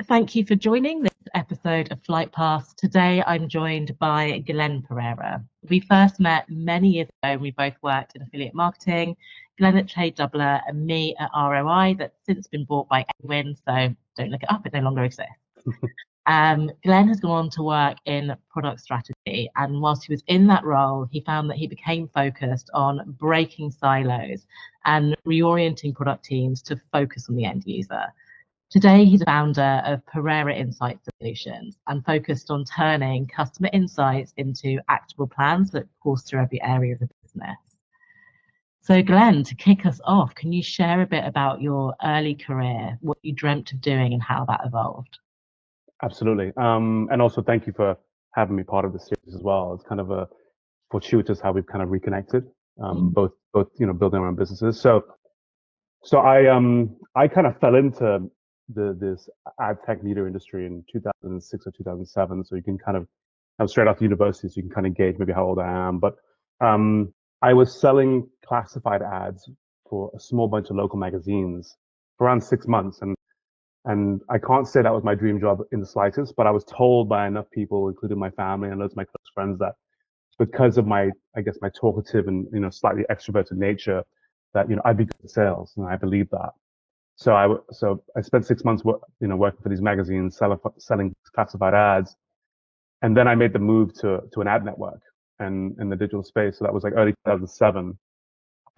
Thank you for joining this episode of Flight Path. Today I'm joined by Glenn Perera. We first met many years ago and we both worked in affiliate marketing, Glenn at Trade Doubler and me at ROI that's since been bought by Edwin, so don't look it up, it no longer exists. Glenn has gone on to work in product strategy, and whilst he was in that role, he found that he became focused on breaking silos and reorienting product teams to focus on the end user. Today, he's a founder of Perera Insight Solutions and focused on turning customer insights into actionable plans that course through every area of the business. So, Glenn, to kick us off, can you share a bit about your early career, what you dreamt of doing, and how that evolved? Absolutely. And also thank you for having me part of the series as well. It's kind of a fortuitous how we've kind of reconnected, both building our own businesses. So I kind of fell into this ad tech media industry in 2006 or 2007. So you can kind of, I'm straight after university, so you can kind of gauge maybe how old I am. But I was selling classified ads for a small bunch of local magazines for around 6 months, and I can't say that was my dream job in the slightest, but I was told by enough people, including my family and loads of my close friends, that because of my, I guess, my talkative and, slightly extroverted nature, that, I'd be good at sales. And I believed that. So I spent 6 months, working for these magazines, selling classified ads. And then I made the move to an ad network and in the digital space. So that was like early 2007.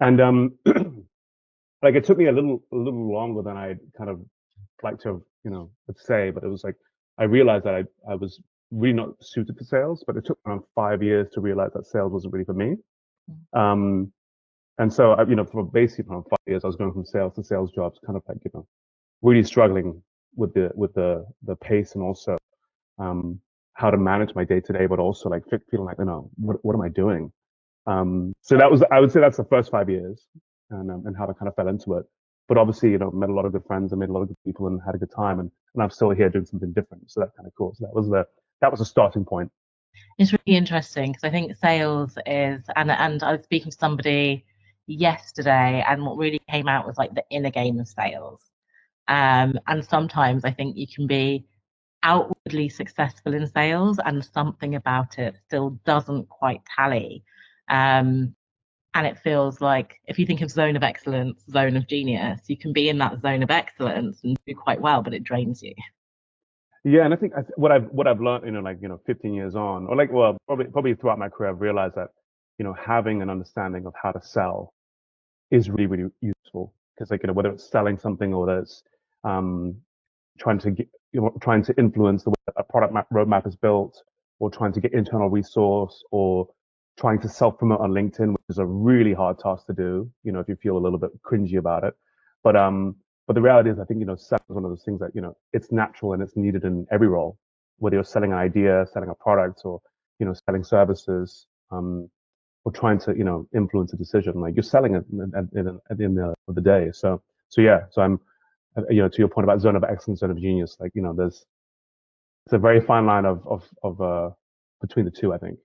And, like it took me a little longer than I kind of like to, would say, but it was like, I realized that I was really not suited for sales, but it took around 5 years to realize that sales wasn't really for me. Um, and so, for basically around 5 years, I was going from sales to sales jobs, kind of like, really struggling with the pace and also, how to manage my day to day, but also like feeling like, what am I doing? So I would say that's the first 5 years and how I kind of fell into it. But obviously, met a lot of good friends and made a lot of good people and had a good time. And I'm still here doing something different. So that's kind of cool. So that was a starting point. It's really interesting because I think sales is, and I was speaking to somebody yesterday, and what really came out was like the inner game of sales. And sometimes I think you can be outwardly successful in sales, and something about it still doesn't quite tally. And it feels like if you think of zone of excellence, zone of genius, you can be in that zone of excellence and do quite well, but it drains you. Yeah, and I think what I've learned, 15 years on, or like, well, probably throughout my career, I've realized that, having an understanding of how to sell is really, really useful. Because like, whether it's selling something or whether it's um, trying to get, trying to influence the way that a product roadmap is built, or trying to get internal resource, or trying to self promote on LinkedIn, which is a really hard task to do. If you feel a little bit cringy about it, but but the reality is, I think sales is one of those things that it's natural and it's needed in every role, whether you're selling an idea, selling a product, or selling services, or trying to influence a decision. Like you're selling it at the end of the day. So yeah, so I'm to your point about zone of excellence, zone of genius, like, it's a very fine line of between the two, I think.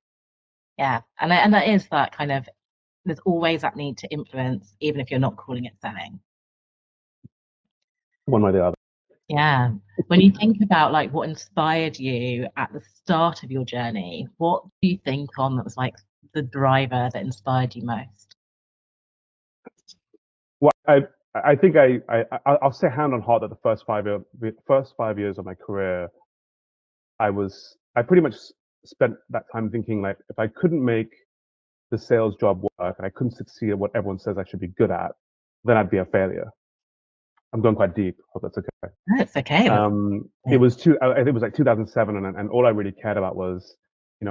Yeah, and that is that kind of, there's always that need to influence, even if you're not calling it selling. One way or the other. Yeah. When you think about like what inspired you at the start of your journey, what do you think on that was like the driver that inspired you most? Well, I think I'll say hand on heart that the first 5 years of my career, I pretty much spent that time thinking like, if I couldn't make the sales job work and I couldn't succeed at what everyone says I should be good at, then I'd be a failure. I'm going quite deep. Hope that's okay. That's okay. It was I think it was like 2007, and all I really cared about was,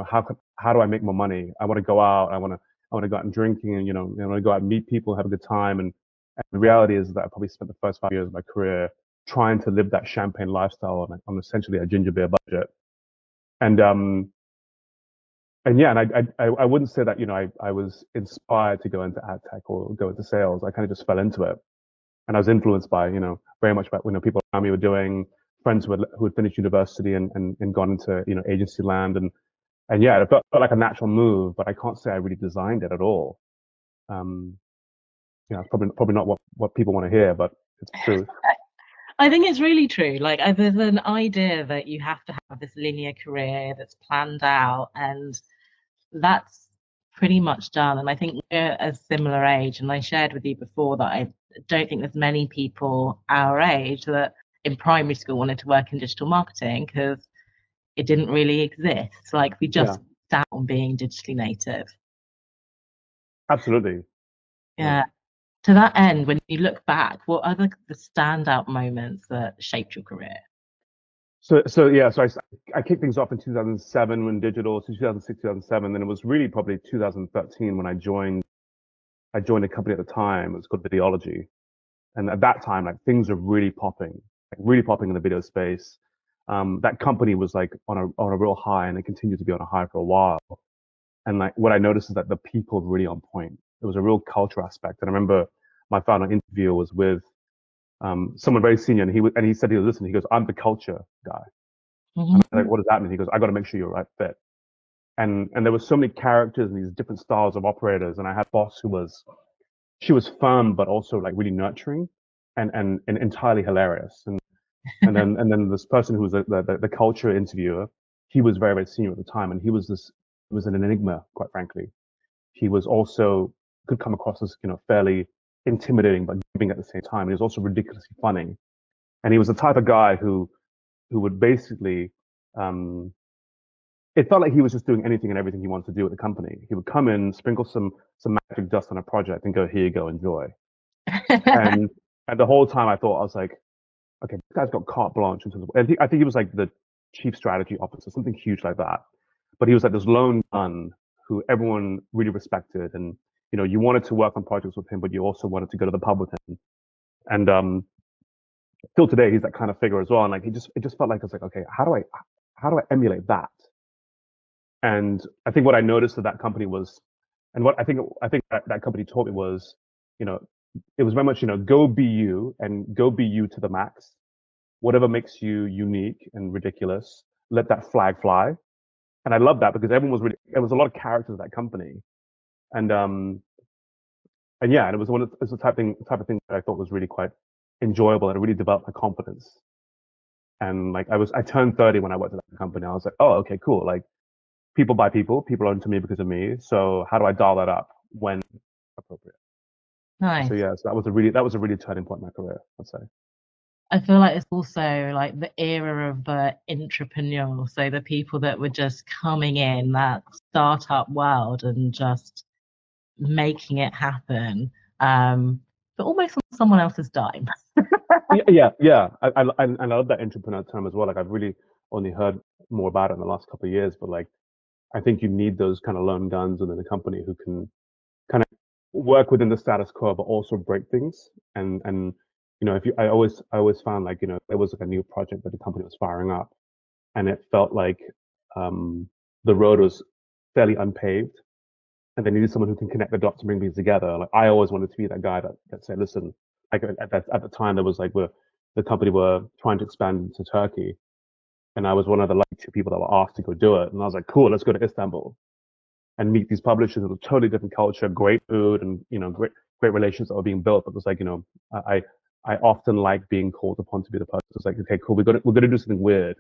how do I make more money? I want to go out. I want to go out and drinking, and I want to go out and meet people, have a good time. And the reality is that I probably spent the first 5 years of my career trying to live that champagne lifestyle on essentially a ginger beer budget. And and yeah, and I wouldn't say that I was inspired to go into ad tech or go into sales. I kind of just fell into it, and I was influenced by very much about people around me were doing, friends who had finished university and gone into agency land, and yeah, it felt like a natural move, but I can't say I really designed it at all. It's probably not what people want to hear, but it's true. I think it's really true. Like, there's an idea that you have to have this linear career that's planned out, and that's pretty much done. And I think we're a similar age. And I shared with you before that I don't think there's many people our age that in primary school wanted to work in digital marketing because it didn't really exist. Like, we Yeah, just sat on being digitally native. absolutely. Yeah. Yeah. To that end, when you look back, what are the standout moments that shaped your career? So yeah, I kicked things off in 2007 when digital, so 2006, 2007. Then it was really probably 2013 when I joined a company at the time. It was called Videology, and at that time, like things are really popping in the video space. That company was like on a real high, and it continued to be on a high for a while. And like what I noticed is that the people were really on point. There was a real culture aspect. And I remember my final interview was with someone very senior, and he said, listen, he goes, I'm the culture guy. And I was like, Mhm. what does that mean? He goes, I got to make sure you're right fit. And there were so many characters and these different styles of operators. And I had a boss who was she was firm but also like really nurturing and entirely hilarious. And then this person who was the culture interviewer, he was very, very senior at the time, and he was an enigma, quite frankly. He was also could come across as fairly intimidating but giving at the same time. He was also ridiculously funny, and he was the type of guy who would basically um, it felt like he was just doing anything and everything he wanted to do at the company. He would come in, sprinkle some magic dust on a project, and go, "Here you go, enjoy." And and the whole time I was like, "Okay, this guy's got carte blanche in terms of." I think he was like the chief strategy officer, something huge like that. But he was like this lone gun who everyone really respected, and you wanted to work on projects with him, but you also wanted to go to the pub with him. And still today, he's that kind of figure as well. And like, it just felt like I was like, okay, how do I emulate that? And I think what I noticed at that company was, and what I think that company taught me was, you know, it was very much, go be you and go be you to the max. Whatever makes you unique and ridiculous, let that flag fly. And I love that because everyone was really, there was a lot of characters at that company. And and yeah, and it was the type of thing that I thought was really quite enjoyable, and it really developed my confidence. And like I turned 30 when I worked at that company. I was like, oh, okay, cool. Like people by people. People are into me because of me. So how do I dial that up when appropriate? So Nice. yeah, so that was a really turning point in my career, I'd say. I feel like it's also like the era of the entrepreneur. So the people that were just coming in that startup world and just making it happen, but almost on someone else's dime. Yeah, yeah, yeah. And I love that entrepreneur term as well. Like I've really only heard more about it in the last couple of years, but like I think you need those kind of lone guns within the company who can kind of work within the status quo, but also break things. And if I always found like there was like a new project that the company was firing up, and it felt like um, the road was fairly unpaved, and they needed someone who can connect the dots and bring things together. Like I always wanted to be that guy that said, listen, like at the time there was like the company were trying to expand into Turkey, and I was one of the like two people that were asked to go do it, and I was like, cool, let's go to Istanbul and meet these publishers with a totally different culture, great food, and great relations that were being built. But it was like I I often like being called upon to be the person who's like, okay, cool, we're gonna do something weird.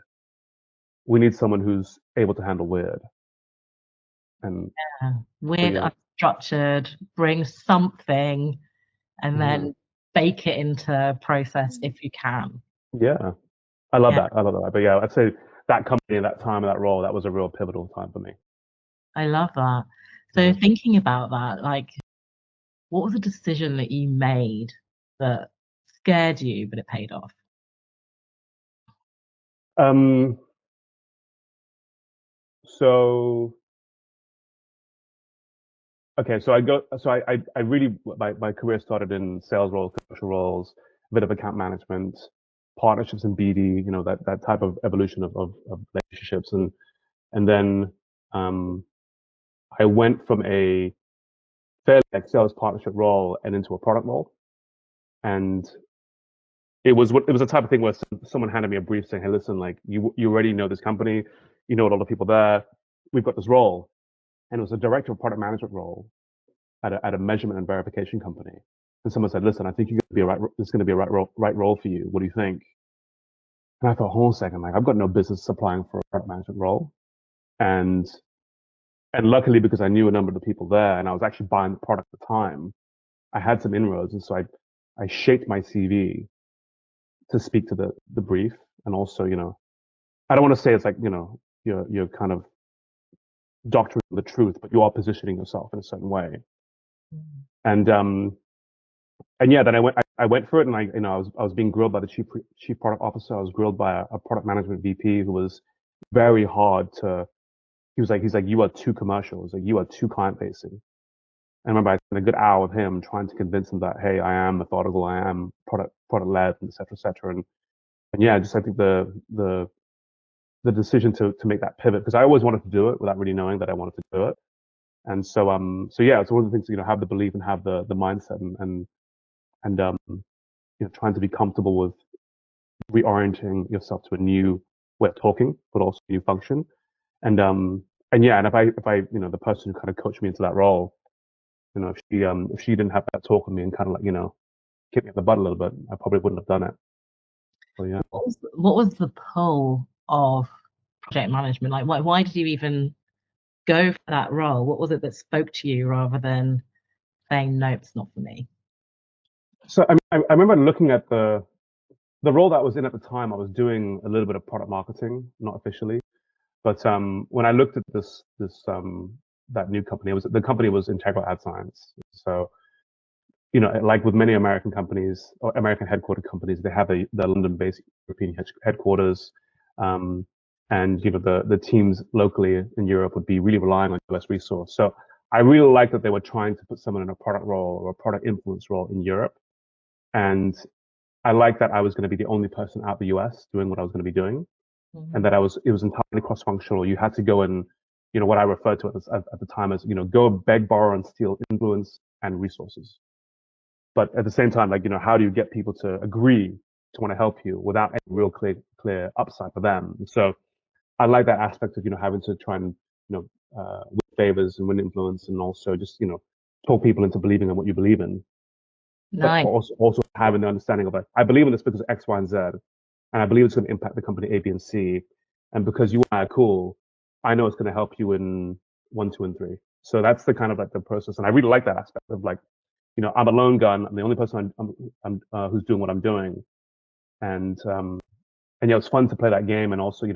We need someone who's able to handle weird. And Yeah. so Weird, yeah, unstructured, bring something and yeah, then bake it into process if you can. yeah. I love Yeah, that. I love that. But yeah, I'd say that company, that time, that role, that was a real pivotal time for me. I love that. So Yeah. thinking about that, like what was a decision that you made that scared you, but it paid off? Um. So okay. So I really my career started in sales roles, commercial roles, a bit of account management, partnerships and BD. That type of evolution of relationships, and then um I went from a fairly like sales partnership role and into a product role, and it was a type of thing where someone handed me a brief saying, "Hey, listen, like you already know this company, you know a lot of people there. We've got this role," and it was a director of product management role at a measurement and verification company. and someone said, "Listen, I think it's going to be a right role for you. What do you think?" And I thought, hold on a second, like I've got no business applying for a product management role, and luckily because I knew a number of the people there, and I was actually buying the product at the time, I had some inroads, and so I shaped my CV to speak to the brief, and also, I don't want to say it's like, you're kind of doctoring the truth, but you are positioning yourself in a certain way. Mm. And yeah, then I went for it, and I was being grilled by the chief product officer. I was grilled by a product management VP who was very hard to. He's like, you are too commercial. He's like, you are too client facing. I remember I spent a good hour with him trying to convince him that, hey, I am methodical, I am product led, and et cetera, et cetera. And yeah, just I think the decision to make that pivot, because I always wanted to do it without really knowing that I wanted to do it. And so yeah, it's one of the things, have the belief and have the mindset, and trying to be comfortable with reorienting yourself to a new way of talking, but also a new function. And yeah, and if I the person who kind of coached me into that role, if she didn't have that talk with me and kind of like, kick me in the butt a little bit, I probably wouldn't have done it. So yeah. What was the pull of project management? Like, why did you even go for that role? What was it that spoke to you rather than saying, no, it's not for me? So I mean, I remember looking at the role that I was in at the time. I was doing a little bit of product marketing, not officially, but when I looked at this that new company, the company was Integral Ad Science. So like with many American companies or American headquartered companies, they have the London-based European headquarters, um, and the teams locally in Europe would be really relying on US resource. So I really liked that they were trying to put someone in a product role or a product influence role in Europe, and I liked that I was going to be the only person out the US doing what I was going to be doing, and that it was entirely cross-functional. You had to go and what I referred to at the time as go beg, borrow, and steal influence and resources. But at the same time, like, how do you get people to agree to want to help you without any real clear upside for them? So I like that aspect of, having to try and, win favors and win influence, and also just, talk people into believing in what you believe in, but Nice. also having the understanding of like, I believe in this because of X, Y, and Z, and I believe it's going to impact the company A, B, and C. And because you and I are cool, I know it's going to help you in 1, 2, and 3. So that's the kind of like the process. And I really like that aspect of like, I'm a lone gun. I'm the only person I'm who's doing what I'm doing, and yeah, it's fun to play that game, and also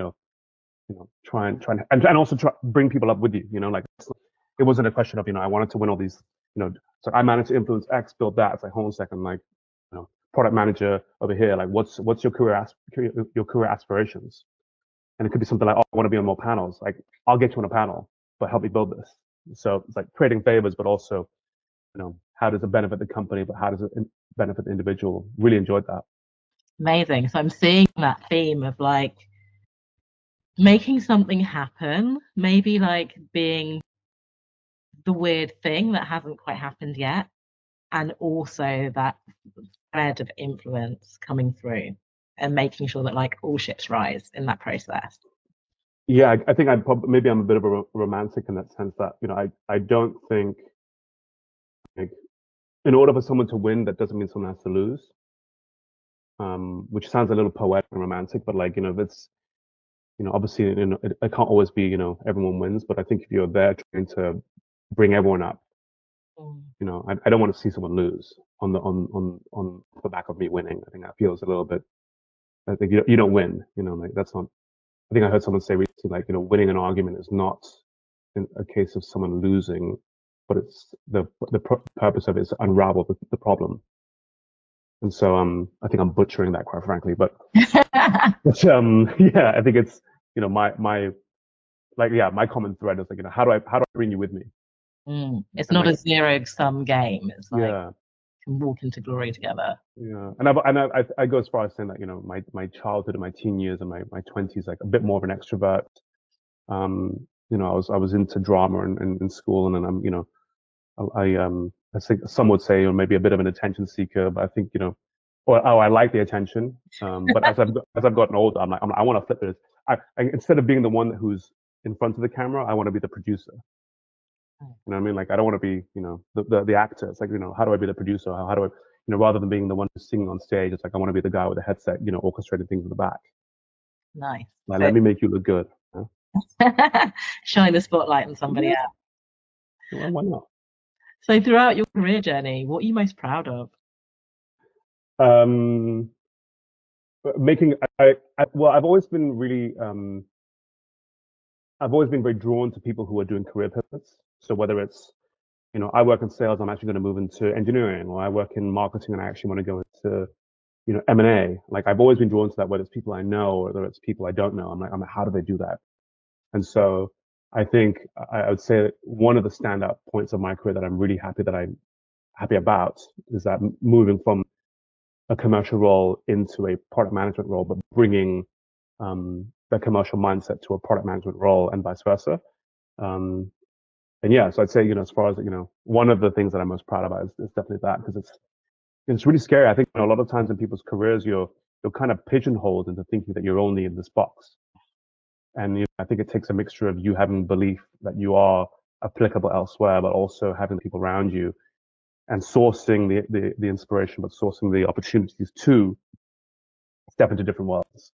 try and also bring people up with you. Like it wasn't a question of I wanted to win all these. So I managed to influence X, build that. It's like, hold on a second, like product manager over here. Like what's your career aspirations? And it could be something like, oh, I want to be on more panels. Like I'll get you on a panel, but help me build this. So it's like trading favors, but also how does it benefit the company, but how does it benefit the individual? Really enjoyed that. Amazing. So I'm seeing that theme of like making something happen, maybe like being the weird thing that hasn't quite happened yet, and also that thread of influence coming through and making sure that like all ships rise in that process. Yeah, I think maybe I'm a bit of a romantic in that sense that I don't think like in order for someone to win, that doesn't mean someone has to lose. Which sounds a little poetic and romantic, but like it's obviously it can't always be everyone wins, but I think if you're there trying to bring everyone up, I don't want to see someone lose on the back of me winning. I think that feels a little bit. I think you don't win. Like that's not. I think I heard someone say recently, like winning an argument is not a case of someone losing, but it's the purpose of it is to unravel the problem. And so I think I'm butchering that quite frankly, but yeah, I think it's my like yeah, my common thread is like how do I bring you with me? It's And not like a zero sum game. It's like yeah, can walk into glory together. yeah, and I go as far as saying that my childhood and my teen years and my 20s like a bit more of an extrovert. I was into drama and in school, and then I think some would say, or maybe a bit of an attention seeker, but I think or I like the attention. But as I've gotten older, I want to flip it. Instead of being the one who's in front of the camera, I want to be the producer. You know what I mean? Like I don't want to be, the actor. It's like, how do I be the producer? How do I, rather than being the one who's singing on stage, it's like I want to be the guy with the headset, orchestrating things in the back. Nice. Like, So let me make you look good. shine the spotlight on somebody Yeah, else. well, why not? So throughout your career journey, what are you most proud of? Um, making, well, I've always been very drawn to people who are doing career pivots. So whether it's, I work in sales, I'm actually going to move into engineering, or I work in marketing and I actually want to go into, M&A. Like I've always been drawn to that, whether it's people I know or whether it's people I don't know. I'm like, how do they do that? And so I think I would say that one of the standout points of my career that I'm really happy about is that moving from a commercial role into a product management role, but bringing the commercial mindset to a product management role and vice versa. Um, and yeah, so I'd say, as far as, one of the things that I'm most proud about is definitely that because it's really scary. I think a lot of times in people's careers, you're kind of pigeonholed into thinking that you're only in this box. And I think it takes a mixture of you having belief that you are applicable elsewhere, but also having people around you and sourcing the inspiration, but sourcing the opportunities to step into different worlds.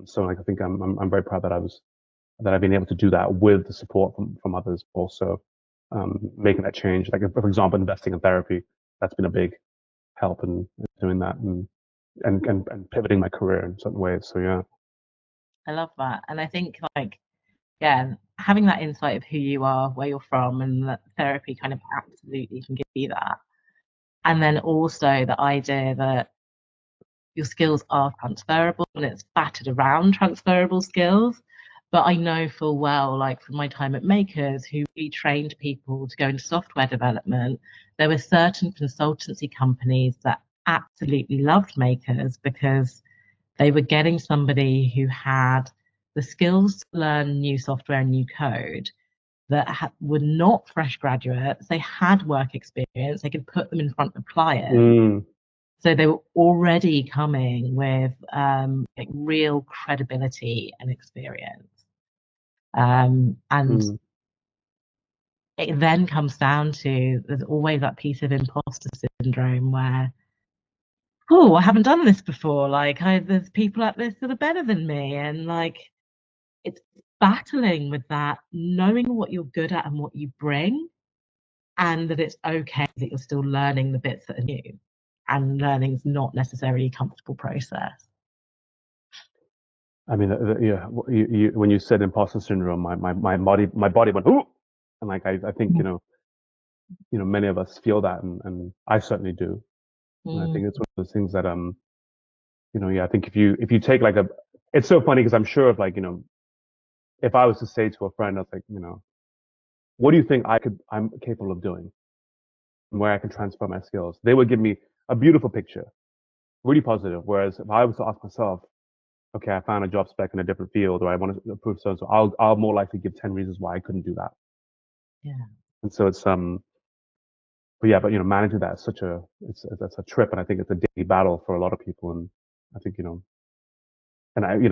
So like I think I'm very proud that I've been able to do that with the support from others. Also, making that change. Like for example, investing in therapy. That's been a big help in doing that and pivoting my career in certain ways. So yeah. I love that. And I think like, yeah, having that insight of who you are, where you're from, and that therapy kind of absolutely can give you that. And then also the idea that your skills are transferable and it's battered around transferable skills. But I know full well, like from my time at Makers, who we trained people to go into software development, there were certain consultancy companies that absolutely loved Makers because they were getting somebody who had the skills to learn new software and new code that were not fresh graduates. They had work experience. They could put them in front of clients. Mm, So they were already coming with like real credibility and experience. And mm, it then comes down to there's always that piece of imposter syndrome where, oh, I haven't done this before. Like there's people at this that are better than me. And like it's battling with that, knowing what you're good at and what you bring, and that it's okay that you're still learning the bits that are new. And learning is not necessarily a comfortable process. I mean, yeah. When you said imposter syndrome, my body went ooh, and like I think many of us feel that, and I certainly do. And I Mm, think it's one of those things that yeah, I think if you take like it's so funny because I'm sure of like if I was to say to a friend, I was like, what do you think I'm capable of doing, and where I can transfer my skills, they would give me a beautiful picture, really positive. Whereas if I was to ask myself, okay, I found a job spec in a different field, or I want to improve so and so, I'll more likely give 10 reasons why I couldn't do that. yeah. And so it's but yeah, but managing that is such a that's a trip, and I think it's a daily battle for a lot of people. And I think and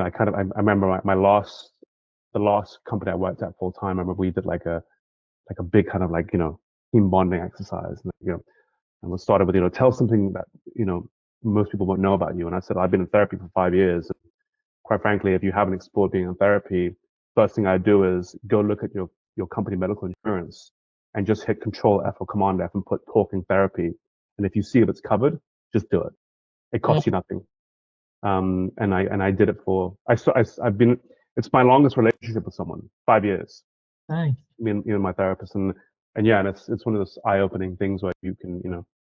I kind of I remember my last the last company I worked at full time. I remember we did like a big kind of like team bonding exercise, and and we started with tell something that most people won't know about you. And I said I've been in therapy for 5 years. And quite frankly, if you haven't explored being in therapy, first thing I do is go look at your company medical insurance and just hit Control F or Command F and put talking therapy. And if you see if it's covered, just do it. It Mm, costs you nothing. And I did it for I've been it's my longest relationship with someone, 5 years. nice. Me and my therapist, and yeah, and it's one of those eye opening things where you can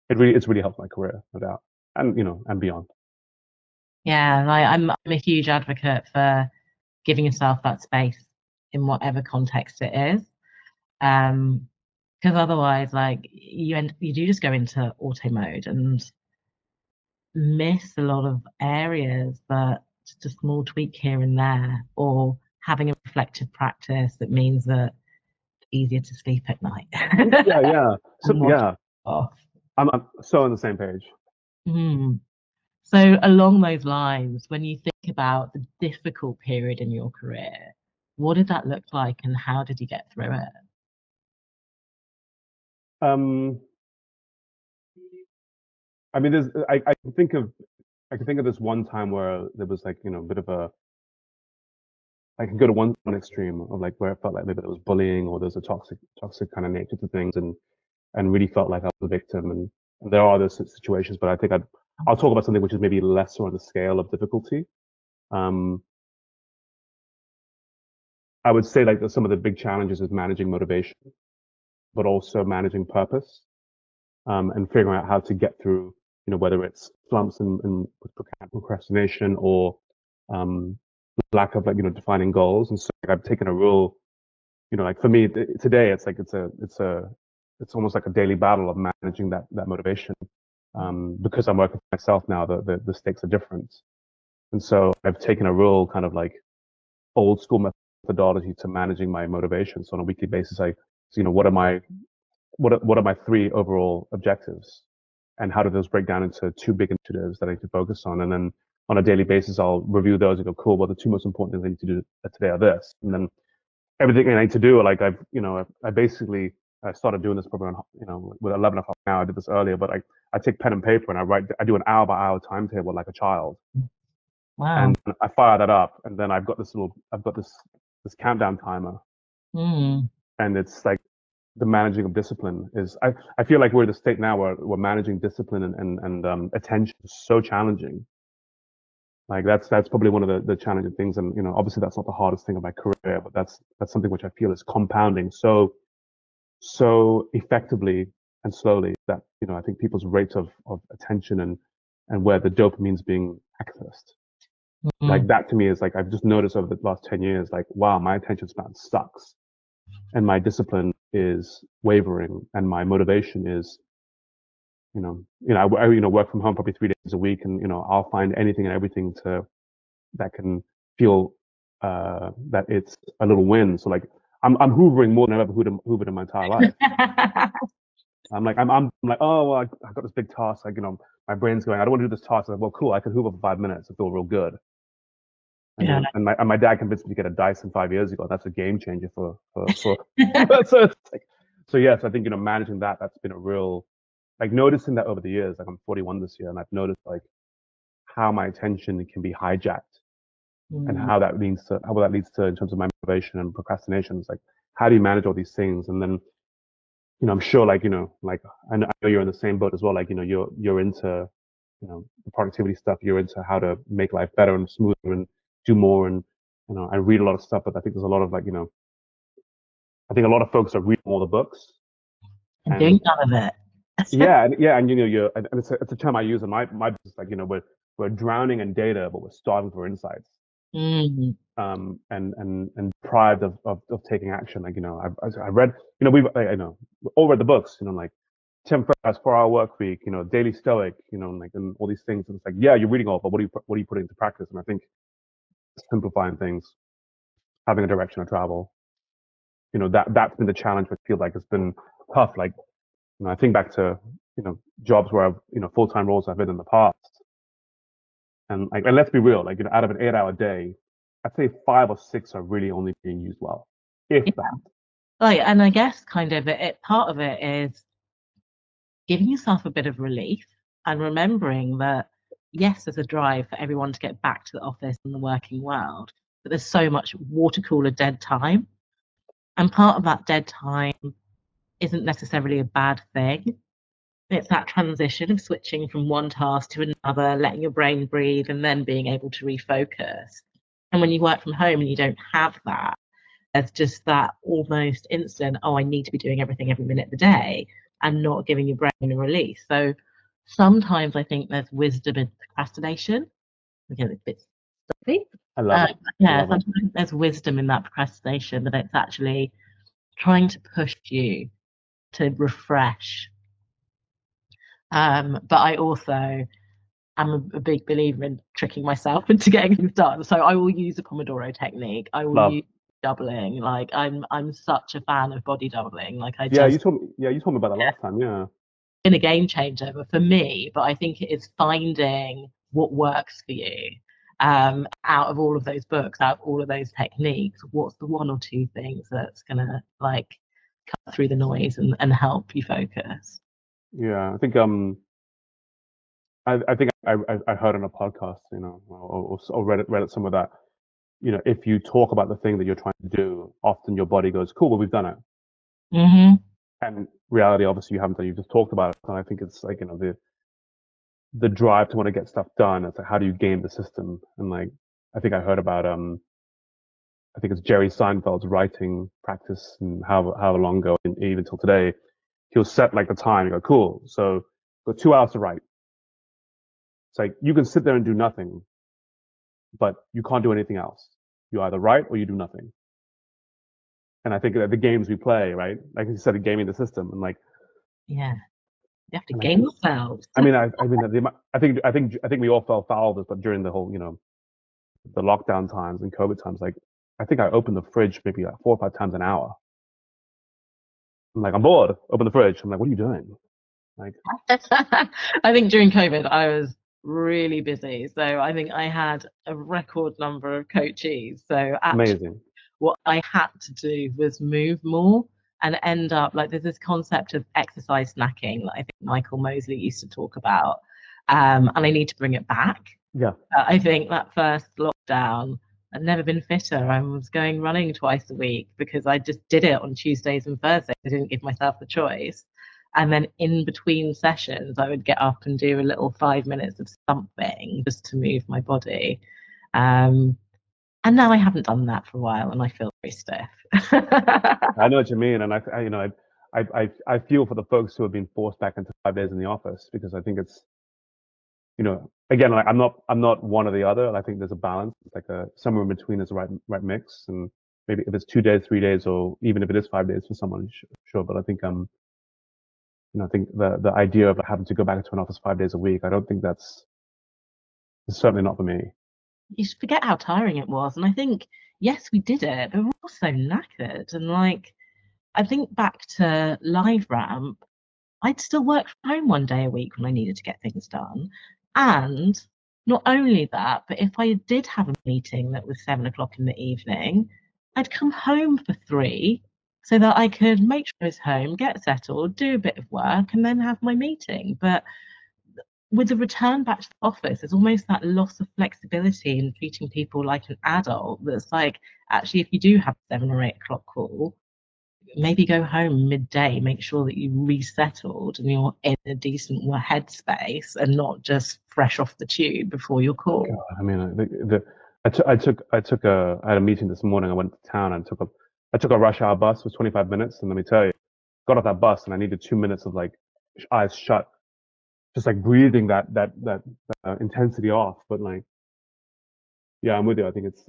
it's really helped my career, no doubt, and and beyond. Yeah, like I'm a huge advocate for giving yourself that space in whatever context it is. Um, because otherwise, like you do just go into auto mode and miss a lot of areas that just a small tweak here and there, or having a reflective practice that means that it's easier to sleep at night. Yeah, yeah. So And more yeah, off. I'm so on the same page. Mm. So along those lines, when you think about the difficult period in your career, what did that look like and how did you get through it? Um, I mean, I can think of this one time where there was like, a bit of a, I can go to one extreme of like where it felt like maybe there was bullying or there's a toxic kind of nature to things, and really felt like I was a victim. And there are those situations, but I think I'll talk about something which is maybe lesser on the scale of difficulty. Um, I would say like that some of the big challenges is managing motivation, but also managing purpose, and figuring out how to get through, whether it's slumps and procrastination or um, lack of like, defining goals. And so like, I've taken a rule, like for me today, it's like it's almost like a daily battle of managing that motivation. Because I'm working for myself now, the stakes are different. And so I've taken a real kind of like old school methodology to managing my motivation. So on a weekly basis, what are my three overall objectives, and how do those break down into two big initiatives that I need to focus on? And then on a daily basis, I'll review those and go, cool, well, the two most important things I need to do today are this. And then everything I need to do, like I basically, I started doing this probably on, with 11 o'clock now. I did this earlier, but I take pen and paper and I do an hour by hour timetable like a child. Wow. And I fire that up, and then I've got this countdown timer, Mm. and it's like the managing of discipline is. I feel like we're in the state now where we're managing discipline and attention is so challenging. Like that's probably one of the challenging things, and obviously that's not the hardest thing of my career, but that's something which I feel is compounding so effectively and slowly that I think people's rate of attention and where the dopamine's being accessed. Like Mm. that to me is like I've just noticed over the last 10 years, like wow, my attention span sucks, and my discipline is wavering, and my motivation is I work from home probably 3 days a week, and I'll find anything and everything to that can feel that it's a little win. So like I'm hoovering more than I've ever hoovered in my entire life. I'm like, oh well, I got this big task. Like my brain's going, I don't want to do this task. Like, well, cool, I can hoover for 5 minutes. I feel real good. And Yeah. my dad convinced me to get a Dyson 5 years ago. That's a game changer for so it's like, so yes, I think managing that's been a real, like, noticing that over the years. Like I'm 41 this year, and I've noticed like how my attention can be hijacked, and Mm. how that leads to in terms of my motivation and procrastination. It's like, how do you manage all these things? And then I'm sure like I know you're in the same boat as well. Like you're into the productivity stuff. You're into how to make life better and smoother and do more. And I read a lot of stuff, but I think there's a lot of like I think a lot of folks are reading all the books. And And doing none of it. yeah, and you're and it's a term I use in my business. Like we're drowning in data, but we're starving for insights. Mm. And deprived of taking action. Like I read, we've I know all read the books. Like Tim Ferriss, 4 Hour Work Week. Daily Stoic. Like, and all these things. And it's like, yeah, you're reading all, but what are you putting into practice? And I think simplifying things, having a direction of travel. That's been the challenge. I feel like it's been tough. Like I think back to jobs where I've full-time roles I've been in the past, and like, and let's be real, like out of an 8-hour day, I'd say 5 or 6 are really only being used well, if Yeah. that. Like, and I guess kind of part of it is giving yourself a bit of relief and remembering that yes, there's a drive for everyone to get back to the office and the working world, but there's so much water cooler dead time. And part of that dead time isn't necessarily a bad thing. It's that transition of switching from one task to another, letting your brain breathe, and then being able to refocus. And when you work from home and you don't have that, there's just that almost instant, oh, I need to be doing everything every minute of the day and not giving your brain a release. So sometimes I think there's wisdom in procrastination. Again, it's a bit stuffy. I love it. I Yeah, love it. sometimes there's wisdom in that procrastination, that it's actually trying to push you to refresh. But I also am a big believer in tricking myself into getting things done. So I will use the Pomodoro technique. I will Love. use doubling. Like I'm such a fan of body doubling. Like I Yeah, just you told me about that last time. Yeah. been a game changer for me, but I think it is finding what works for you. Out of all of those books, out of all of those techniques, what's the one or two things that's gonna like cut through the noise and help you focus. Yeah, I think I think I heard on a podcast, you know, or read some of that. You know, if you talk about the thing that you're trying to do, often your body goes, "Cool, well, we've done it." Mm-hmm. And reality, obviously, you haven't done. You've just talked about it. And I think it's like, you know, the drive to want to get stuff done. It's like, how do you game the system? And like, I think I heard about I think it's Jerry Seinfeld's writing practice, and how long ago, and even till today, he'll set like the time. You go, cool. So got 2 hours to write. It's like you can sit there and do nothing, but you can't do anything else. You either write or you do nothing. And I think that the games we play, right? Like you said, gaming the system, and like, Yeah, you have to and like, game yourselves. I mean, I mean, I think we all fell foul of this, but during the whole, you know, the lockdown times and COVID times, like, I think I opened the fridge maybe like 4 or 5 times an hour. I'm like, I'm bored. Open the fridge. I'm like, what are you doing? Like, I think during COVID, I was really busy. So I think I had a record number of coachees. So actually, amazing. what I had to do was move more and end up like there's this concept of exercise snacking that I think Michael Mosley used to talk about. And I need to bring it back. Yeah, I think that first lockdown, I'd never been fitter. I was going running twice a week because I just did it on Tuesdays and Thursdays. I didn't give myself the choice. And then in between sessions, I would get up and do a little 5 minutes of something just to move my body. Um, and now I haven't done that for a while and I feel very stiff. I know what you mean, and you know, I feel for the folks who have been forced back into 5 days in the office because I think it's, you know, again, like I'm not one or the other. I think there's a balance. It's like a somewhere in between is the right mix, and maybe if it's 2 days, 3 days, or even if it is 5 days for someone, sure. But I think you know, I think the idea of having to go back to an office 5 days a week, I don't think that's it's certainly not for me. You forget how tiring it was. And I think, yes, we did it, but we're also knackered. And like, I think back to Live Ramp, I'd still work from home 1 day a week when I needed to get things done. And not only that, but if I did have a meeting that was 7 o'clock in the evening, I'd come home for 3 so that I could make sure I was home, get settled, do a bit of work, and then have my meeting. But with the return back to the office, there's almost that loss of flexibility in treating people like an adult. That's like, actually, if you do have a 7 or 8 o'clock call, maybe go home midday, make sure that you resettled and you're in a decent headspace and not just fresh off the tube before your call. God, I mean, I had a meeting this morning. I went to town and I took a rush hour bus. It was 25 minutes, and let me tell you, got off that bus and I needed 2 minutes of like eyes shut, just like breathing that intensity off. But like, yeah, I'm with you. I think it's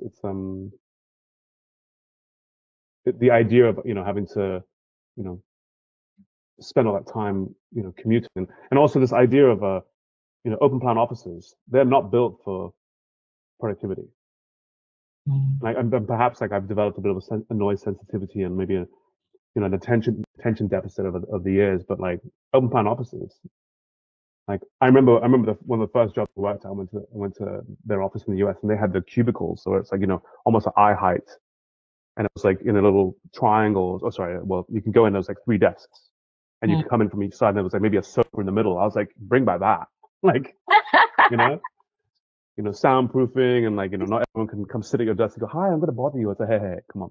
the idea of, you know, having to, you know, spend all that time, you know, commuting, and also this idea of you know, open plan offices. They're not built for productivity. Mm. Like, and perhaps like I've developed a bit of a noise sensitivity and maybe a, you know, an attention deficit of the years. But like open plan offices, like I remember one of the first jobs I worked at. I went to their office in the US, and they had the cubicles, so it's like, you know, almost eye height, and it was like in a little triangle. Oh, sorry. Well, you can go in. There was like 3 desks, and you Mm. could come in from each side. And there was like maybe a sofa in the middle. I was like, bring back that, like, you know, soundproofing, and like, you know, not everyone can come sit at your desk and go, "Hi, I'm going to bother you." It's like, hey, come on,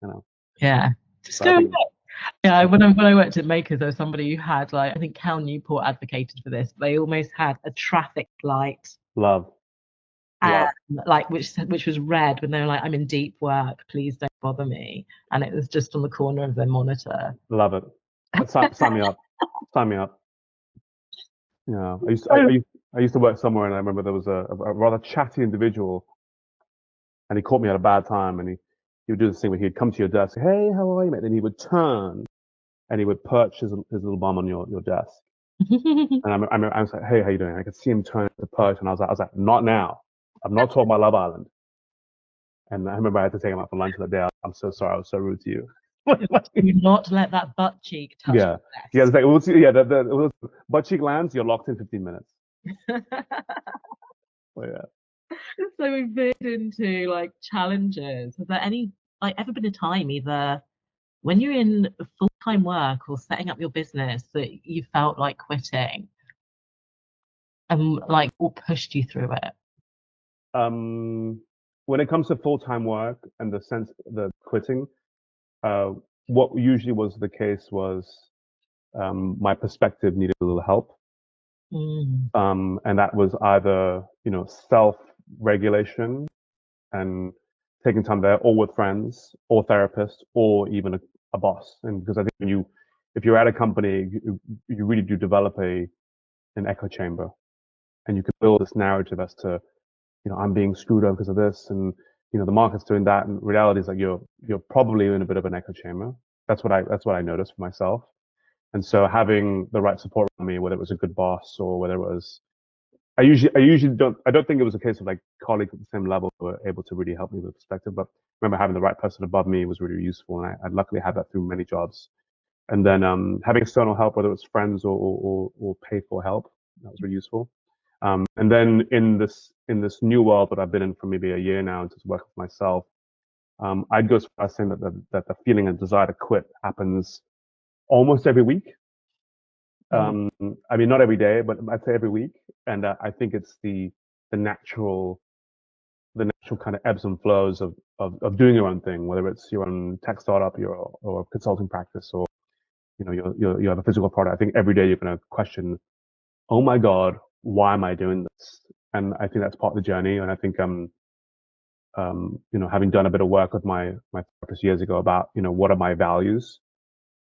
you know. Yeah. Just But I go away. think, Yeah, when I worked at Makers, there was somebody who had like I think Cal Newport advocated for this. They almost had a traffic light, love, um, love, like which was red when they were like, "I'm in deep work, please don't bother me," and it was just on the corner of their monitor. love it. Sign me up. Sign me up. Yeah, So I used to work somewhere, and I remember there was a rather chatty individual, and he caught me at a bad time, and he would do this thing where he'd come to your desk, "Hey, how are you, mate?" Then he would turn and he would perch his little bum on your desk. And I was like, "Hey, how you doing?" I could see him turn to perch, and I was like, "Not now. I'm not talking about Love Island." And I remember I had to take him out for lunch that day. I'm so sorry. I was so rude to you. do not let that butt cheek touch Yeah. the Yeah. It's desk. like, we'll see. Yeah. Butt cheek lands, you're locked in 15 minutes. But yeah. So we've been into like challenges. Has there any like ever been a time either when you're in full-time work or setting up your business that you felt like quitting and like what pushed you through it? When it comes to full-time work and the sense the quitting, uh, what usually was the case was my perspective needed a little help. Mm. And that was either, self-regulation and taking time there, or with friends, or therapists, or even a boss. And because I think if you're at a company, you really do develop an echo chamber, and you can build this narrative as to, I'm being screwed over because of this, and the market's doing that. And reality is like you're probably in a bit of an echo chamber. That's what I noticed for myself. And so having the right support around me, whether it was a good boss or whether it was, I usually don't think it was a case of like colleagues at the same level who were able to really help me with perspective. But I remember having the right person above me was really useful, and I luckily had that through many jobs. And then having external help, whether it was friends or paid for help, that was really useful. And then in this new world that I've been in for maybe a year now, and just working for myself, I'd go as far as saying that the feeling and desire to quit happens almost every week. Mm. I mean, not every day, but I'd say every week. And I think it's the natural the natural kind of ebbs and flows of doing your own thing, whether it's your own tech startup, or consulting practice, or you have a physical product. I think every day you're going to question, oh my God, why am I doing this? And I think that's part of the journey. And I think having done a bit of work with my therapist years ago about what are my values,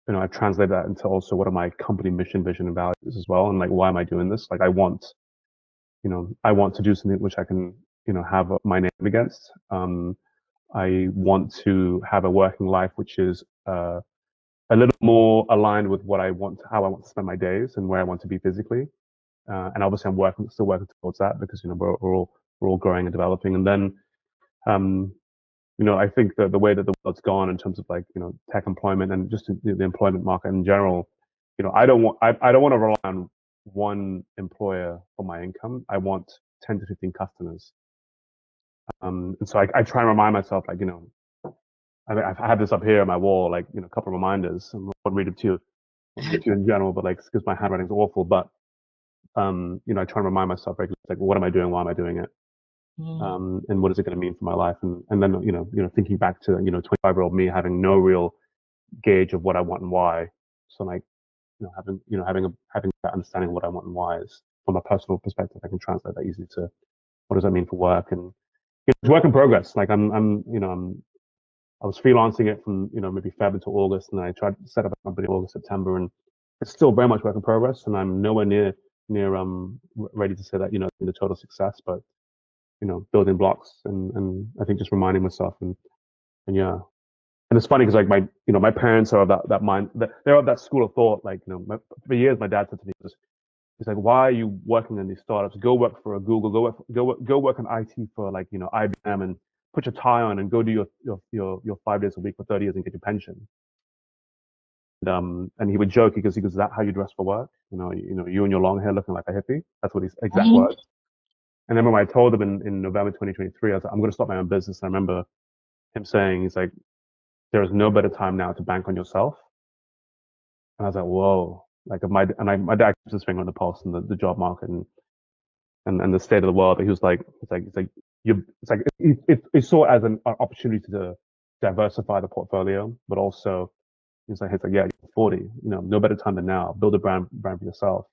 I translate that into also what are my company mission, vision, and values as well. And like, why am I doing this? Like, I want to do something which I can, have my name against. I want to have a working life which is a little more aligned with how I want to spend my days and where I want to be physically. And obviously, still working towards that because we're all growing and developing. And then, um, I think that the way that the world's gone in terms of like tech employment and just the employment market in general, I don't want to rely on one employer for my income. I want 10 to 15 customers. And so I try and remind myself, like, I have this up here on my wall, like, a couple of reminders. I won't read it to you, in general, but like, because my handwriting's awful. But, I try and remind myself regularly, like, what am I doing? Why am I doing it? Mm. And what is it going to mean for my life? And then, thinking back to, 25-year-old me having no real gauge of what I want and why. So like, having that understanding of what I want and why is from a personal perspective, I can translate that easily to what does that mean for work. And it's work in progress. Like I was freelancing it from, maybe Feb until August, and I tried to set up a company August, September, and it's still very much work in progress. And I'm nowhere near ready to say that, in the total success, but building blocks, and I think just reminding myself, and yeah. And it's funny because like my parents are of that mind, they're of that school of thought. Like, for years my dad said to me, he's like, why are you working in these startups? Go work for a Google, go work in IT for like, IBM, and put your tie on and go do your 5 days a week for 30 years and get your pension. And he would joke because is that how you dress for work? You and your long hair looking like a hippie. That's what his exact Mm. words. And then when I told him in November 2023, I was like, I'm going to start my own business. And I remember him saying, he's like, there is no better time now to bank on yourself. And I was like, whoa. Like, my dad keeps his finger on the pulse in the job market and the state of the world. But he was like, he saw it as an opportunity to diversify the portfolio, but also he's like, yeah, you're 40, no better time than now. Build a brand for yourself,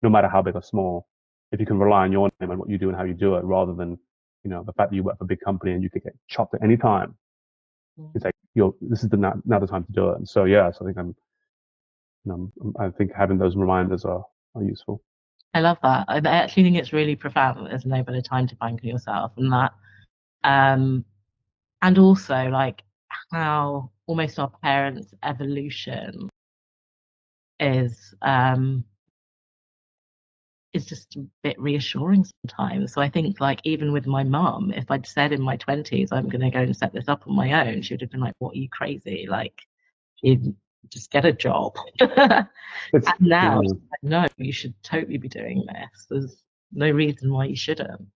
no matter how big or small. If you can rely on your name and what you do and how you do it, rather than, the fact that you work for a big company and you could get chopped at any time. It's like, this is now the time to do it. And so, yeah, so I think I think having those reminders are useful. I love that. I actually think it's really profound that there's no better time to bank on yourself, and that, um, and also like how almost our parents' evolution is um is just a bit reassuring sometimes. So I think like even with my mum, if I'd said in my 20s I'm going to go and set this up on my own, she would have been like, "What, are you crazy? Like, you just get a job." It's And now yeah. she's like, no, you should totally be doing this. There's no reason why you shouldn't.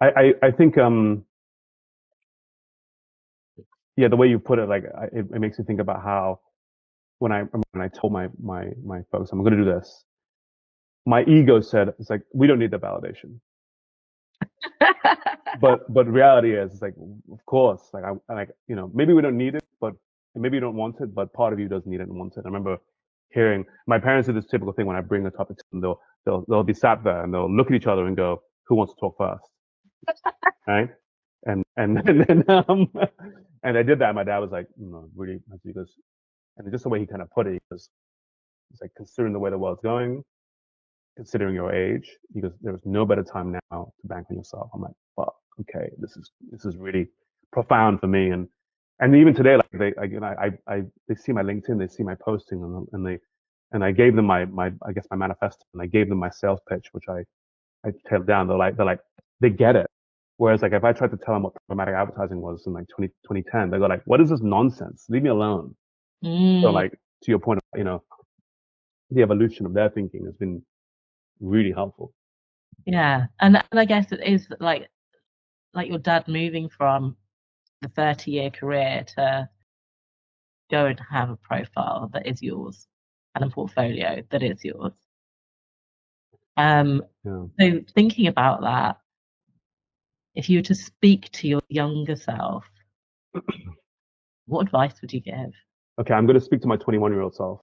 I think yeah, the way you put it, like it makes me think about how when I told my folks I'm going to do this, my ego said it's like we don't need the validation. But reality is, it's like, of course, like I like, maybe we don't need it, but maybe you don't want it, but part of you does need it and wants it. I remember hearing my parents do this typical thing when I bring a topic to them. They'll be sat there and they'll look at each other and go, "Who wants to talk first?" Right? And and then and I did that. And my dad was like, "No, really," he goes, and just the way he kind of put it, he goes, "It's like considering the way the world's going, considering your age," he goes, "There is no better time now to bank on yourself." I'm like, "Fuck, okay, this is really profound for me." And even today, like they see my LinkedIn, they see my posting, and I gave them my I guess my manifesto, and I gave them my sales pitch, which I tailed down. They're like they get it. Whereas like if I tried to tell them what programmatic advertising was in like 2010, they go like, "What is this nonsense? Leave me alone." So Mm, like to your point, the evolution of their thinking has been really helpful. yeah, and I guess it is like your dad moving from the 30-year career to go and have a profile that is yours and a portfolio that is yours. Um, Yeah. so thinking about that, if you were to speak to your younger self, what advice would you give? Okay, I'm going to speak to my 21-year-old self.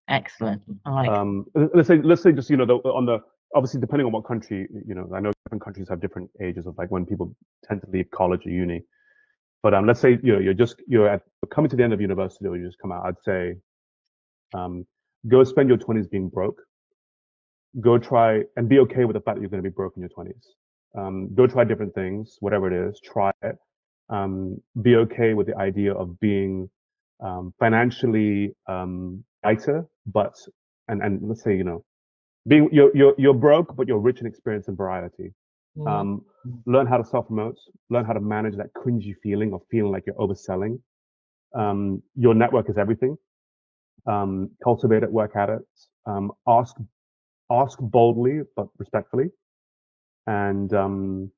Excellent. I like. Let's say just on the obviously depending on what country, I know different countries have different ages of like when people tend to leave college or uni. But let's say you're coming to the end of university or you just come out. I'd say um, go spend your 20s being broke. Go try and be okay with the fact that you're going to be broke in your 20s. Go try different things, whatever it is. Try it. Be okay with the idea of being financially lighter, but and let's say being you're broke, but you're rich in experience and variety. Mm, Um, learn how to self promote. Learn how to manage that cringy feeling of feeling like you're overselling. Your network is everything. Cultivate it, work at it. Ask boldly but respectfully. And and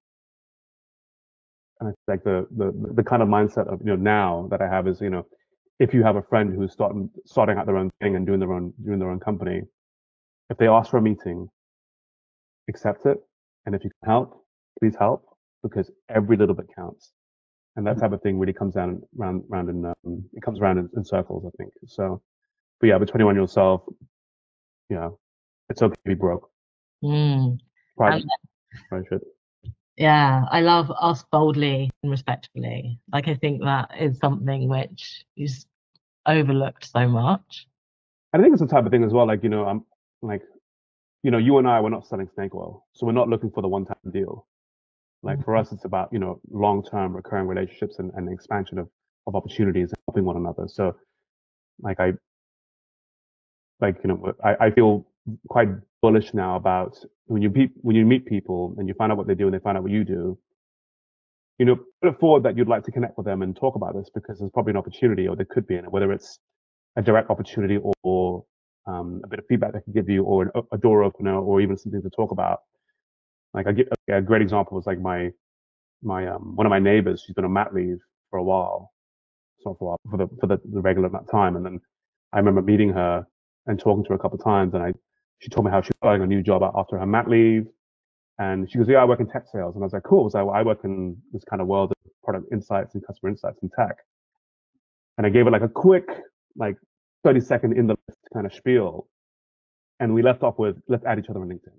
I think like the kind of mindset of now that I have is if you have a friend who's starting out their own thing and doing their own company, if they ask for a meeting, accept it, and if you can help, please help because every little bit counts. And that type of thing really comes down round in it comes around in circles, I think. So, but yeah, but 21-year-old self, it's okay to be broke. mm. Private, And private shit. yeah, I love ask boldly and respectfully. Like I think that is something which is overlooked so much. And I think it's the type of thing as well. Like I'm like you and I, we're not selling snake oil, so we're not looking for the one-time deal. Like for Mm, us, it's about long-term recurring relationships and expansion of opportunities and helping one another. So like I feel quite bullish now about when you meet people and you find out what they do and they find out what you do. Put it forward that you'd like to connect with them and talk about this because there's probably an opportunity or there could be, and whether it's a direct opportunity or a bit of feedback they can give you or a door opener or even something to talk about. Like I get a great example was like my one of my neighbors. She's been on mat leave for a while, it's not for a while, for the regular amount of time. And then I remember meeting her and talking to her a couple of times, and she told me how she was starting a new job after her mat leave. And she goes, "Yeah, I work in tech sales." And I was like, "Cool." So I work in this kind of world of product insights and customer insights in tech. And I gave her like a quick, like 30-second in the list kind of spiel. And we left off with, let's add each other on LinkedIn.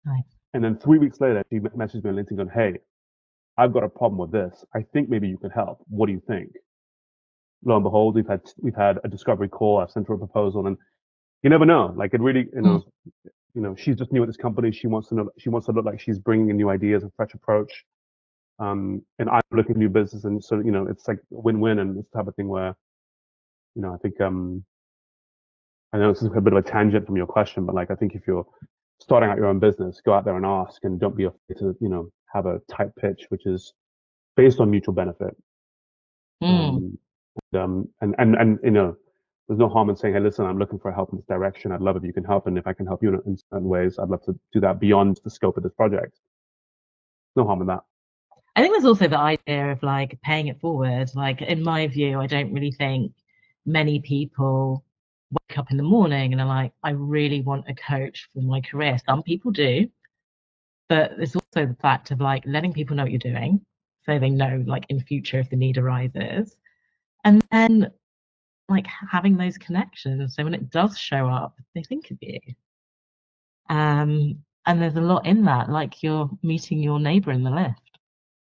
nice. And then 3 weeks later, she messaged me on LinkedIn going, "Hey, I've got a problem with this. I think maybe you could help. What do you think?" Lo and behold, we've had a discovery call. I've sent her a proposal, and you never know. Like it really, Mm, she's just new at this company. She wants to know. She wants to look like she's bringing in new ideas and fresh approach. And I'm looking for new business, and so it's like win-win, and it's the type of thing where I think I know this is a bit of a tangent from your question, but like I think if you're starting out your own business, go out there and ask, and don't be afraid to have a tight pitch, which is based on mutual benefit. mm. Um, and there's no harm in saying, "Hey, listen, I'm looking for help in this direction. I'd love if you can help, and if I can help you in certain ways, I'd love to do that beyond the scope of this project." No harm in that. I think there's also the idea of like paying it forward. Like in my view, I don't really think many people wake up in the morning and are like, I really want a coach for my career. Some people do, but it's also the fact of like letting people know what you're doing so they know like in future if the need arises. And then like having those connections. So when it does show up, they think of you. And there's a lot in that, like you're meeting your neighbor in the lift.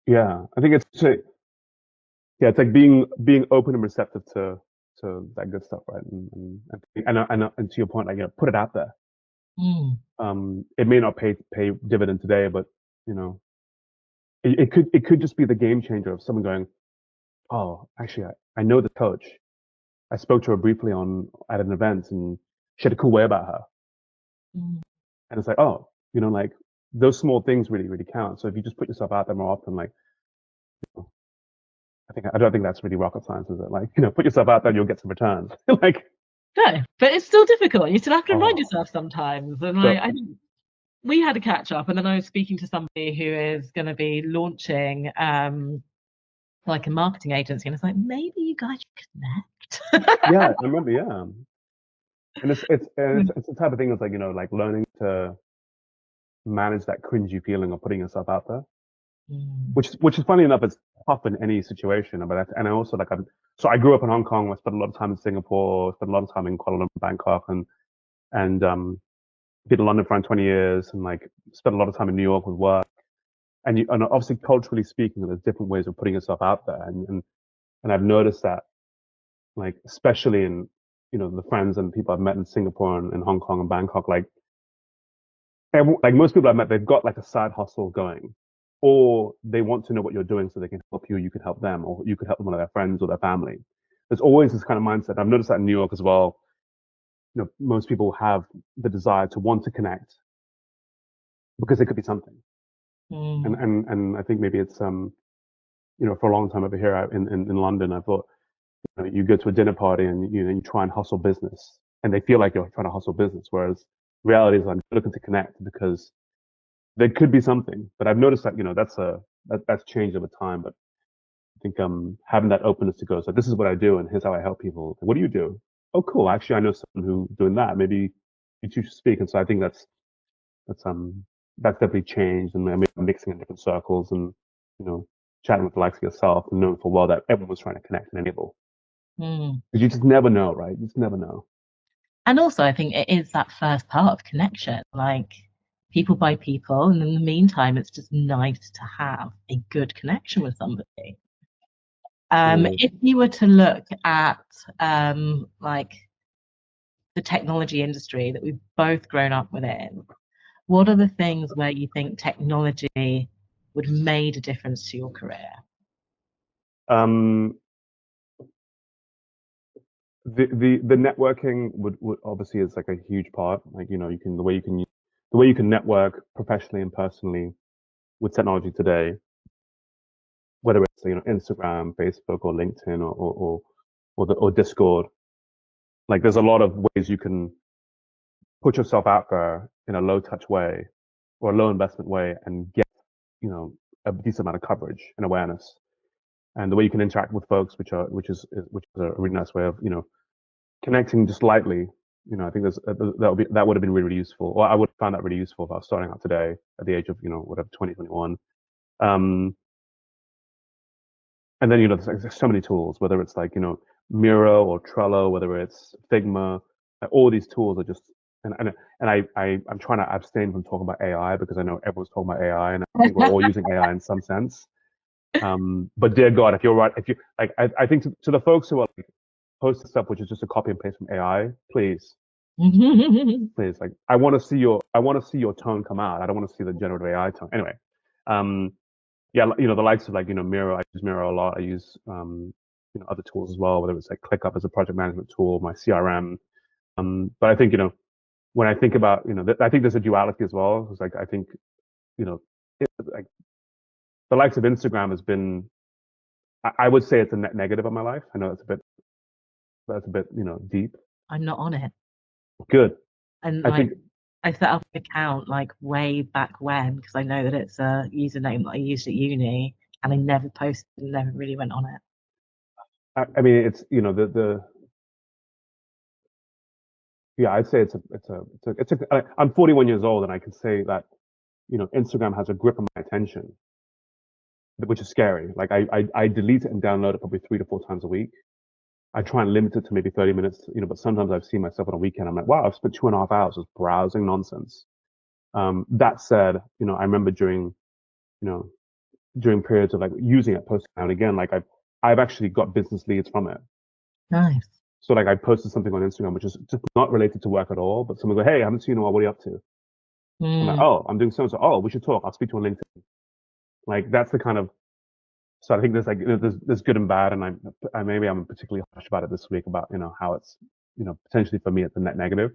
Yeah, I think yeah, it's like being open and receptive to that good stuff, right? And to your point, like, put it out there. Mm, It may not pay dividend today, but you know, it could just be the game changer of someone going, oh, actually, I know the coach. I spoke to her briefly on at an event, and she had a cool way about her. mm, And it's like, oh, like those small things really, really count. So if you just put yourself out there more often, like, I don't think that's really rocket science, is it? Like, put yourself out there, you'll get some returns. Like, no, but it's still difficult. You still have to remind oh, yourself sometimes. And like so I think we had a catch up, and then I was speaking to somebody who is going to be launching like a marketing agency, and it's like maybe you guys should yeah, connect. I remember, yeah. And it's the type of thing that's like, like learning to manage that cringy feeling of putting yourself out there, Mm, which is funny enough, it's tough in any situation. And I also like so I grew up in Hong Kong. I spent a lot of time in Singapore. Spent a lot of time in Kuala Lumpur, Bangkok, and did London for around 20 years, and like spent a lot of time in New York with work. And obviously culturally speaking, there's different ways of putting yourself out there. And I've noticed that, like, especially in the friends and people I've met in Singapore and Hong Kong and Bangkok, like most people I've met, they've got like a side hustle going, or they want to know what you're doing so they can help you, you could help them, or you could help one of their friends or their family. There's always this kind of mindset. I've noticed that in New York as well. Most people have the desire to want to connect because it could be something. And mm, and and I think maybe it's for a long time over here in London, I thought, you go to a dinner party and you try and hustle business, and they feel like you're trying to hustle business, whereas reality is I'm looking to connect because there could be something. But I've noticed that that's changed over time. But I think having that openness to go, so this is what I do, and here's how I help people. What do you do? Oh, cool. Actually, I know someone who doing that. Maybe you two should speak. And so I think that's definitely changed, and maybe I'm mixing in different circles, and you know chatting with the likes of yourself, and knowing for well that everyone was trying to connect and enable. mm. Because you just never know, right? You just never know. And also, I think it is that first part of connection, like people by people. And in the meantime, it's just nice to have a good connection with somebody. It is. If you were to look at like the technology industry that we've both grown up within, what are the things where you think technology would have made a difference to your career? Um, the networking would obviously is like a huge part. Like, the way you can network professionally and personally with technology today, whether it's Instagram, Facebook, or LinkedIn, or Discord. Like, there's a lot of ways you can put yourself out there in a low touch way or a low investment way and get you know a decent amount of coverage and awareness. And the way you can interact with folks, which is a really nice way of connecting just lightly. I think that would have been really, really useful. Or I would have found that really useful if I was starting out today at the age of whatever 2021. Um, and then there's so many tools, whether it's like Miro or Trello, whether it's Figma. All these tools are just I'm trying to abstain from talking about AI because I know everyone's talking about AI, and I think we're all using AI in some sense. But dear God, if you're right, if you like, I think to the folks who are like, posting stuff which is just a copy and paste from AI, please, like, I want to see your tone come out. I don't want to see the generative AI tone. Anyway, um, yeah, the likes of like Miro. I use Miro a lot. I use other tools as well, whether it's like ClickUp as a project management tool, my CRM. But I think when I think about I think there's a duality as well. It's like I think like the likes of Instagram has been. I would say it's a net negative of my life. I know that's a bit deep. I'm not on it. Good. And I like think I set up an account like way back when because I know that it's a username that I used at uni. and I never posted and never really went on it. I mean, it's yeah, I'd say I'm 41 years old, and I can say that Instagram has a grip on my attention, which is scary. Like I delete it and download it probably 3 to 4 times a week. I try and limit it to maybe 30 minutes, but sometimes I've seen myself on a weekend. I'm like, wow, I've spent 2.5 hours just browsing nonsense. That said, I remember you know, during periods of like using it, posting now and again, like I've actually got business leads from it. Nice. So like I posted something on Instagram, which is just not related to work at all, but someone go, hey, I haven't seen you in a while. What are you up to? I'm like, oh, I'm doing so and so. Oh, we should talk. I'll speak to you on LinkedIn. Like that's the kind of. So I think there's like there's good and bad, and maybe I'm particularly harsh about it this week about how it's potentially for me it's a net negative.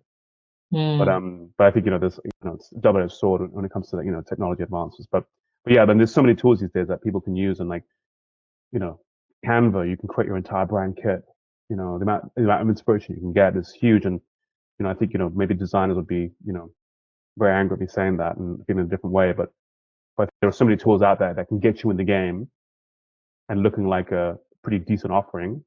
But I think there's it's a double-edged sword when it comes to technology advances. But yeah, then there's so many tools these days that people can use, and like Canva, you can create your entire brand kit. The amount of inspiration you can get is huge, and I think maybe designers would be very angry at me saying that and feeling a different way. But there are so many tools out there that can get you in the game and looking like a pretty decent offering.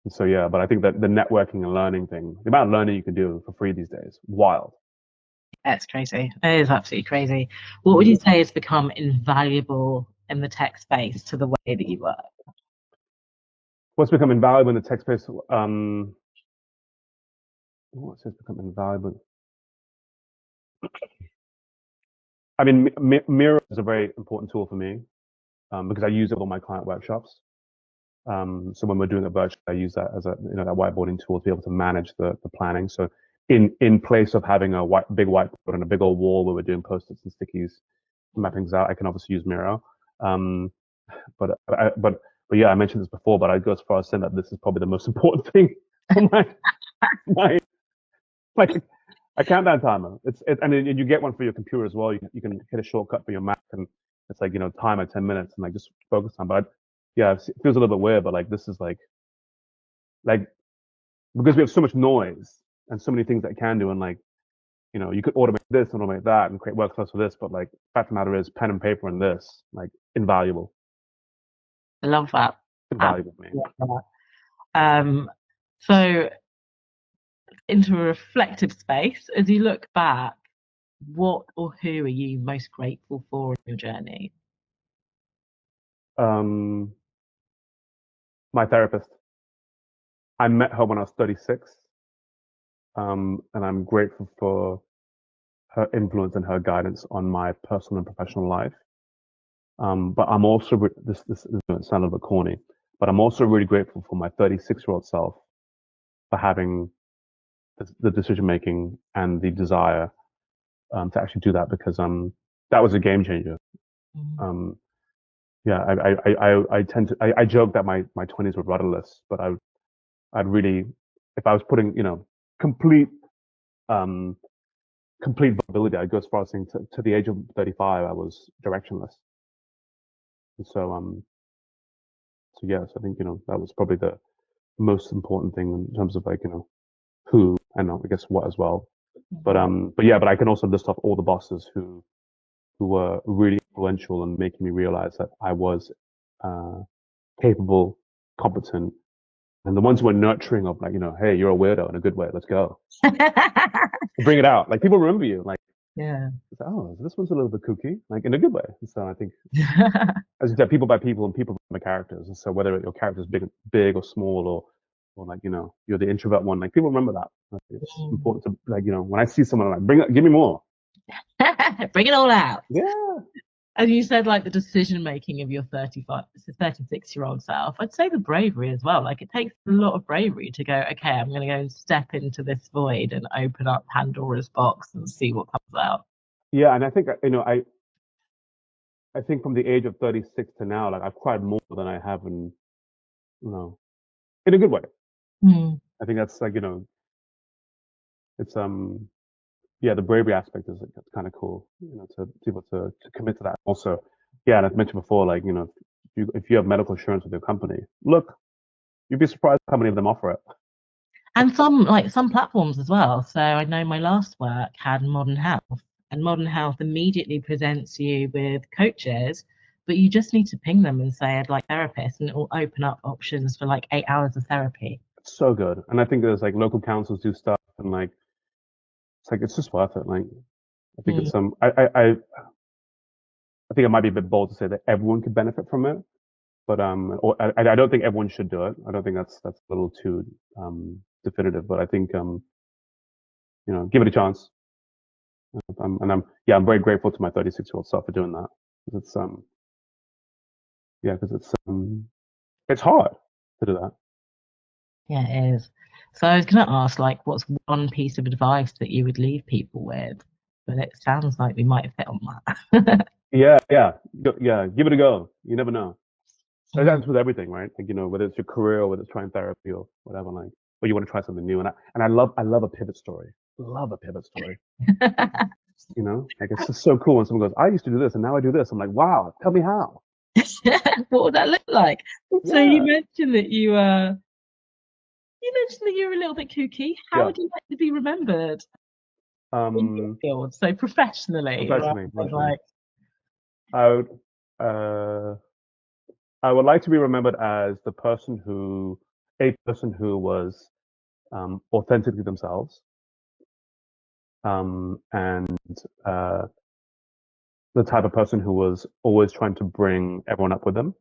And so yeah, but I think that the networking and learning thing, the amount of learning you can do for free these days, wild. That's crazy. It is absolutely crazy. What would you say has become invaluable in the tech space to the way that you work? What's become invaluable in the tech space? What's become invaluable? I mean, Miro is a very important tool for me because I use it on my client workshops. So when we're doing a virtual, I use that as that whiteboarding tool to be able to manage the planning. So in place of having a big whiteboard and a big old wall where we're doing post-its and stickies, mapping things out, I can obviously use Miro. But yeah, I mentioned this before, but I go as far as saying that this is probably the most important thing for my like a countdown timer. And you get one for your computer as well. You can hit a shortcut for your Mac, and it's like timer 10 minutes and like just focus time. But yeah, it feels a little bit weird, but like this is like because we have so much noise and so many things that it can do, and like you could automate this and automate that and create workflows for this, but like fact of the matter is pen and paper and this like invaluable. I love that. Invaluable, man. So into a reflective space, as you look back, what or who are you most grateful for in your journey? My therapist. I met her when I was 36, and I'm grateful for her influence and her guidance on my personal and professional life. But I'm also this sounds a little bit corny, but I'm also really grateful for my 36-year-old self for having the decision making and the desire to actually do that, because that was a game changer. Yeah, I tend to I joke that my 20s were rudderless, but I'd really, if I was putting complete complete vulnerability, I'd go as far as saying to the age of 35 I was directionless. And so yes, I think that was probably the most important thing in terms of like who, and I guess what as well. But I can also list off all the bosses who were really influential in making me realize that I was capable, competent, and the ones who were nurturing of like hey, you're a weirdo in a good way, let's go. Bring it out. Like people remember you. Like yeah. Oh, this one's a little bit kooky, like in a good way. So I think, as you said, people by people and people by characters. And so whether your character is big or small, or like you're the introvert one, like people remember that. Like, it's important to like when I see someone, I'm like give me more. Bring it all out. Yeah. And you said like the decision making of your 36-year-old self. I'd say the bravery as well. Like it takes a lot of bravery to go, okay, I'm going to go and step into this void and open up Pandora's box and see what comes out. Yeah, and I think I think from the age of 36 to now, like I've cried more than I have in a good way. I think that's like it's yeah, the bravery aspect is kind of cool, to be able to commit to that. Also, yeah, and I've mentioned before, like if you have medical insurance with your company, look, you'd be surprised how many of them offer it. And some platforms as well. So I know my last work had Modern Health, and Modern Health immediately presents you with coaches but you just need to ping them and say, I'd like therapist, and it will open up options for like 8 hours of therapy. It's so good. And I think there's like local councils do stuff, and like it's just worth it. Like I think Mm. it's I think it might be a bit bold to say that everyone could benefit from it, but or I don't think everyone should do it. I don't think that's a little too definitive, but I think give it a chance. I'm very grateful to my 36-year-old self for doing that. It's because it's hard to do that. Yeah, it is. So I was going to ask, like, what's one piece of advice that you would leave people with? But it sounds like we might have hit on that. Yeah. Give it a go. You never know. Mm. That's with everything, right? Like whether it's your career or whether it's trying therapy or whatever, like, or you want to try something new. And I love a pivot story. Love a pivot story. Like it's just so cool when someone goes, I used to do this and now I do this. I'm like, wow, tell me how. What would that look like? So Yeah. you mentioned that you're a little bit kooky. How Yeah. would you like to be remembered in your field? So professionally, right? Professionally. Like, I would uh I would like to be remembered as a person who was authentically themselves, and uh, the type of person who was always trying to bring everyone up with them,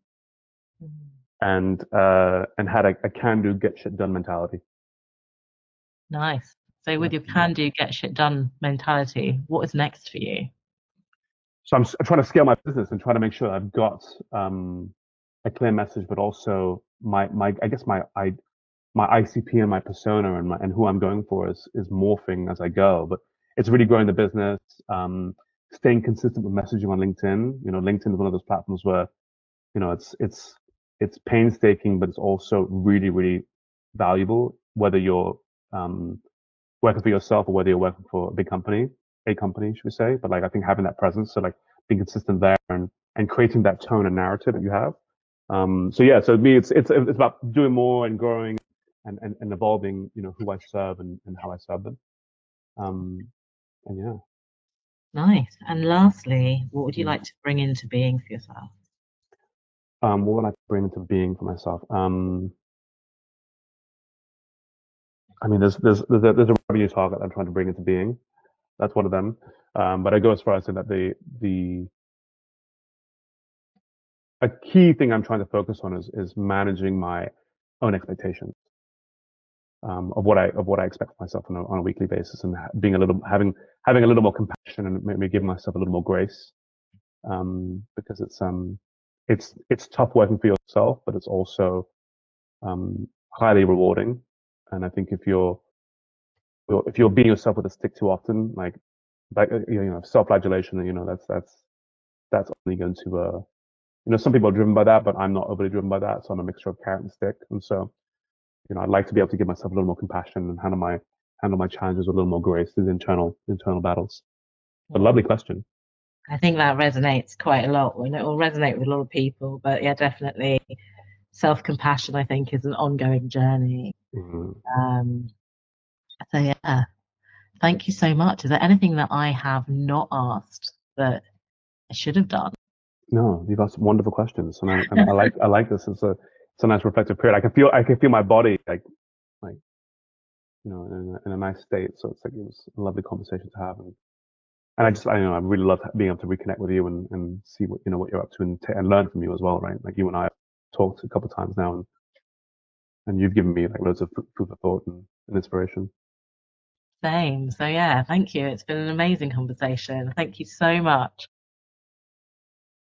and had a can do, get shit done mentality. nice. So Yeah. with your can do, get shit done mentality, what is next for you? So I'm trying to scale my business and trying to make sure I've got a clear message, but also my I guess my ICP and my persona and who I'm going for is morphing as I go. But it's really growing the business, staying consistent with messaging on LinkedIn. LinkedIn is one of those platforms where it's painstaking, but it's also really really valuable. Whether you're working for yourself or whether you're working for a company, should we say? But like I think having that presence, so like being consistent there and creating that tone and narrative that you have. So me, it's about doing more and growing and evolving, who I serve and how I serve them. And yeah. Nice. And lastly, what would you Mm. like to bring into being for yourself? What would I bring into being for myself? I mean, there's a revenue target I'm trying to bring into being. That's one of them. But I go as far as saying that the a key thing I'm trying to focus on is managing my own expectations, of what I expect for myself on a weekly basis, and being having a little more compassion and maybe giving myself a little more grace, because it's tough working for yourself, but it's also highly rewarding. And I think if you're being yourself with a stick too often, like self-flagellation, that's only going to some people are driven by that, but I'm not overly driven by that. So I'm a mixture of carrot and stick. And so, I'd like to be able to give myself a little more compassion and handle my challenges with a little more grace, these internal battles. But lovely question. I think that resonates quite a lot, and it will resonate with a lot of people. But yeah, definitely self-compassion, I think, is an ongoing journey. Mm. So yeah, thank you so much. Is there anything that I have not asked that I should have done? No, you've asked wonderful questions, and I like this. It's a nice reflective period. I can feel my body like in a nice state. So it's like it was a lovely conversation to have, and I really love being able to reconnect with you and see what you're up to and learn from you as well, right? Like you and I have talked a couple of times now, and you've given me like loads of food for thought and inspiration. Same. So yeah, thank you. It's been an amazing conversation. Thank you so much.